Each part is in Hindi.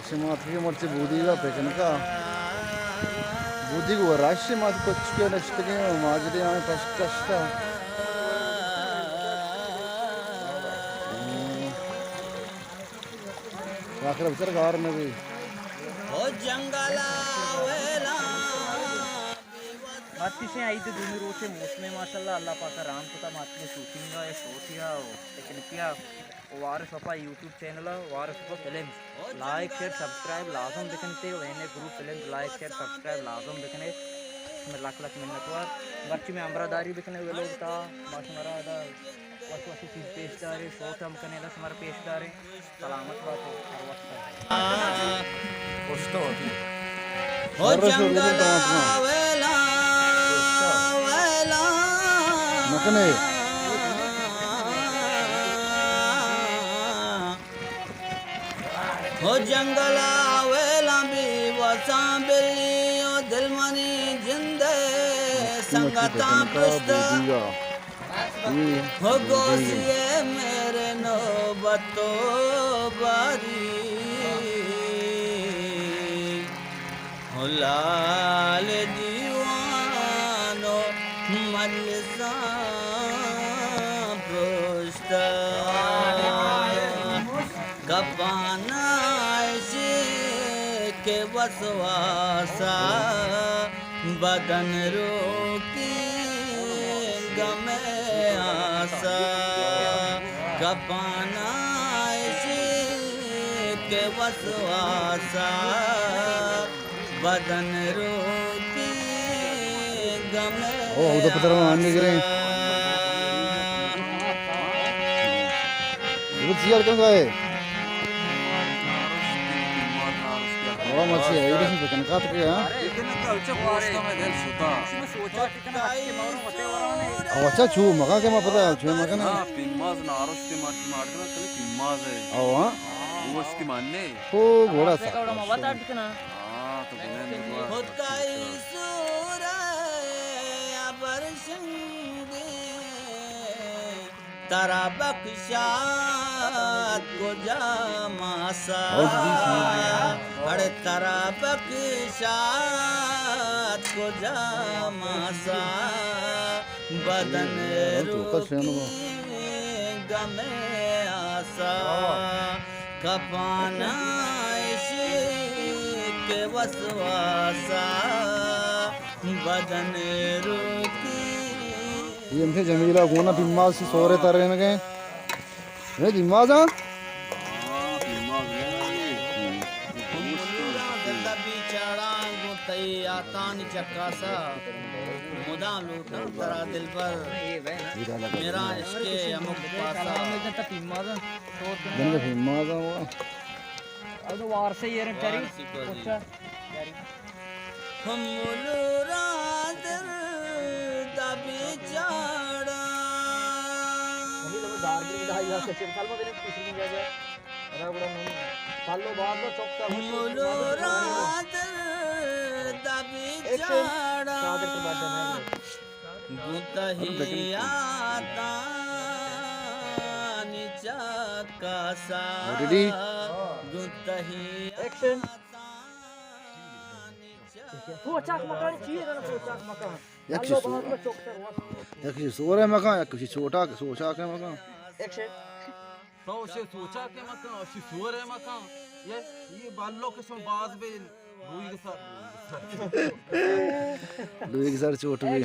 Şimatki marci budiga pekanka budiga varashi mat kochke nashtige majri ame pashkashta आखिर अवसर कार में भी ओ जंगला वेला माती से आई तो दोनों रोचे मौसम माशाल्लाह अल्लाह पाक राम को माती शूटिंग है शोटिया लेकिन क्या वार सपा यूट्यूब चैनल वार सपा फिल्म लाइक शेयर सब्सक्राइब लाजम देखने वहने group film like share subscribe लाजम देखने में लाख लाख मिन्नत वार बच्चे में अमरादारी देखने वे लोग था माशमारा दा वस वस चीज पेशदारे शोट हम करने दा हमारे पेशदारे सलामत बात हो हर वक्त दोस्तों ओ जंगला वेला वेला मकने ओ जंगला वेला भी वसा बिल्ली ओ दिलमनी जिंदे संगता पुष्ट हो गोसिए मेरे नौबतो बारी हो लाल दीवानो मलसा पुष्ट कपाना के वसवासा बदन रोकी गमे आसा कपाना के वसवासा बदन रोकी गमे ओ उधर पत्थर में आने गिरे वो चियर क्यों गए वो मच्छी है ये नहीं पता क्या तो क्या अच्छा छू मका के मैं पता है छू मका ना पिम्माज नारोस्ते मार्गना कल पिम्माज है आओ हाँ वो उसकी मानने ओ घोड़ा सा तो होता तारा बख्शात को जामासा अरे तारा बख्शात को जामासा बदन गमे आसा कपाना के वसवासा बदन रोकी ये हमसे जमीला गोना पिम्माज से सोरे तरह में गए ये पिम्माज हाँ तानी चक्कासा मुदा लूटा तेरा दिल पर मेरा इश्क़ अमुक पासा पिम्माज दिन का पिम्माज हाँ वो अब तो वार से ये चरी हम मुलुरा दिल दबी चाड़ा मुलुरा दिल दबी चाड़ा गुतहिया तानी चक्कासा रेडी गुतहिया एक सोरे मका एक छोटा सोचा के मका तो उसे सोचा के मका उसे सुअर है मका ये बालों के सम बाज बे रुई के साथ लुई के साथ चोट भी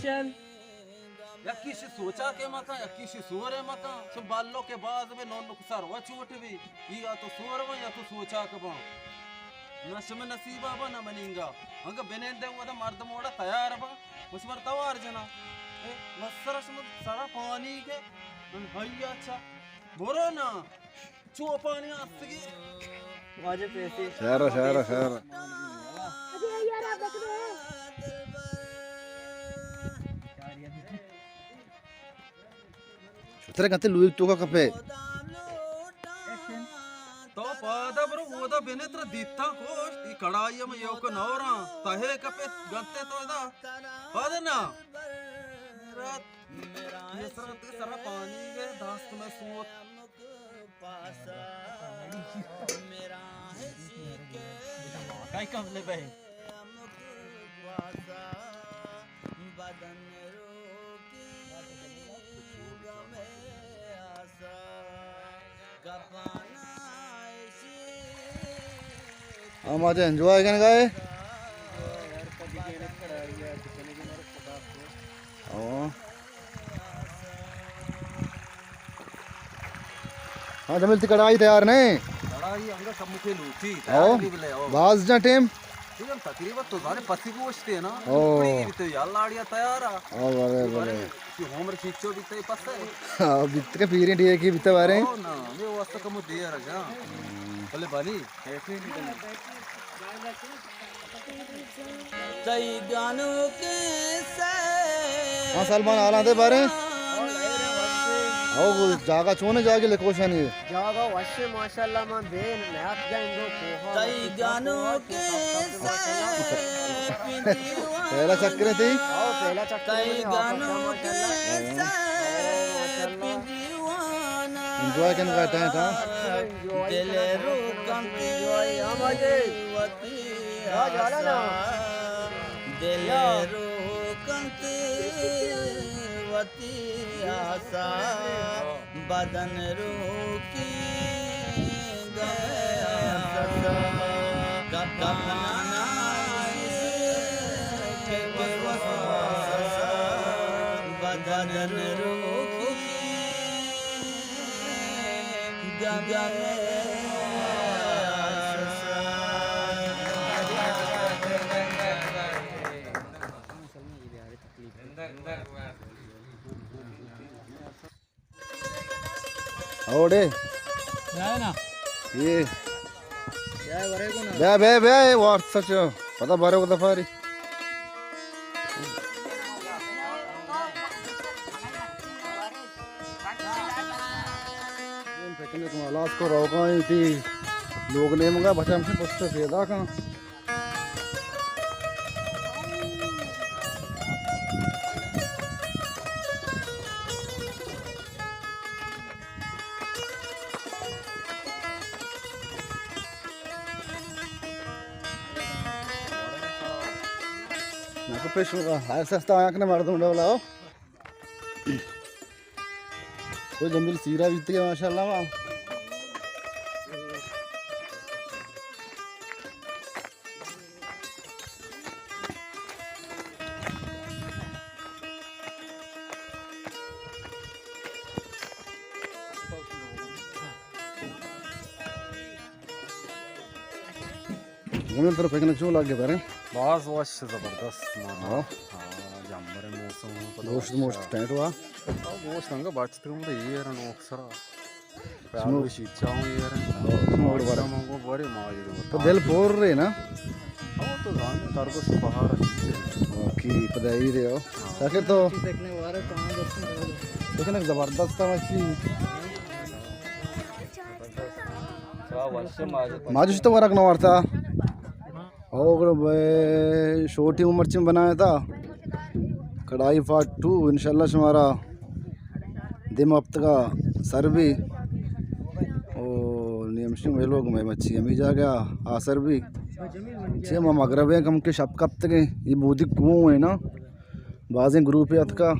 या किसी सोचा के मका या किसी सुअर है मका सम बालों के बाज बे नौन नुकसार हुआ चोट भी ये या तो सुअर वा या तो सोचा के बा नशम नसीबा बा ना बनेगा हंगा बेनेंदे हुआ था मर्द मोड़ा तैयार बा उस पर तवार जना मसरस में सारा पानी के भैया अच्छा बोरो ना चो पानी आसगी वाजे पैसे शहर तेरे कहते लुई तो का कपे तो पादा ब्रो वो दा बेनेत्र दीता कोश ई कड़ाई में यो को नौरा तहे कपे गंते तो दा पादा ना रात ये सारा पानी के दास्त में सूत मेरा है काई कम ले बे बदन रोकी गमे आशा कपाना हम आज एंजॉय करने गए हाँ जमील कढ़ाई तैयार नहीं लड़ाई अंगा सब मुखे लूची आओ तैयार नहीं बले आओ बाज जा टीम ठीक है तकरीबन तो जाने पसी गोश्त है ना ओ भी तो यार लाड़िया तैयार आ ओ बड़े बड़े कि होमर खींचो भी तय पस है हाँ बित्ते पीरी टी की बित्ते बारे ओ ना मैं वास्ता कम दे यार जा भले बाली ऐसे नहीं कई गानों के से हाँ सलमान आला दे बारे आओ वो जागा छोने जाके ले कोशिश नहीं जागा वश्य माशाल्लाह मां बेन नयात जाएंगे कोहा कई गानों के से पहला चक्कर थी आओ पहला चक्कर कई गानों के से दीवाना एंजॉय करने का टाइम था दिल रोकती वती जाला ना दिल रोकती वती आशा बदन रोकी गए आशा कपना के वसवासा बदन रोकी गए ओडे ना ये क्या वरे को ना बे बे बे व्हाट सच पता बारे को दफारी फेंकने को हालात को रोका ही थी लोग ने मंगा बचा हमसे पुष्ट फेदा का నాకు పేష్ ऐसा आंख ने मार दूं डोला कोई जमील सीरा बीत गया माशाल्लाह वा जमील तरफ फेंकने क्यों लग गया तारे बाज वाश जबरदस्त मानो हाँ जंबरे मौसम गोश्त मोश्त टेंट हुआ गोश्त हंगा बाचते मुझे ये यार नोक्सरा पैर शीचाऊं यार स्मोक बारे मंगो बड़े माजी तो दिल फोर रहे ना हाँ तो जाने तारको सुबहार की पदाई रहे हो ताकि तो देखने वाले कहां दर्शन करोगे लेकिन एक जबरदस्त था मच्छी माजुश तो वरक न वारता और छोटी उम्र में बनाया था कढ़ाई पार्ट 2 इंशाल्लाह हमारा दिम हफ्त का सर भी और नियमशिंग वे लोग मैं मच्छी अमी जा गया आसर भी छे मगरब है कम के शब कब तक ये बूदी कुओं है ना बाजें ग्रुप है का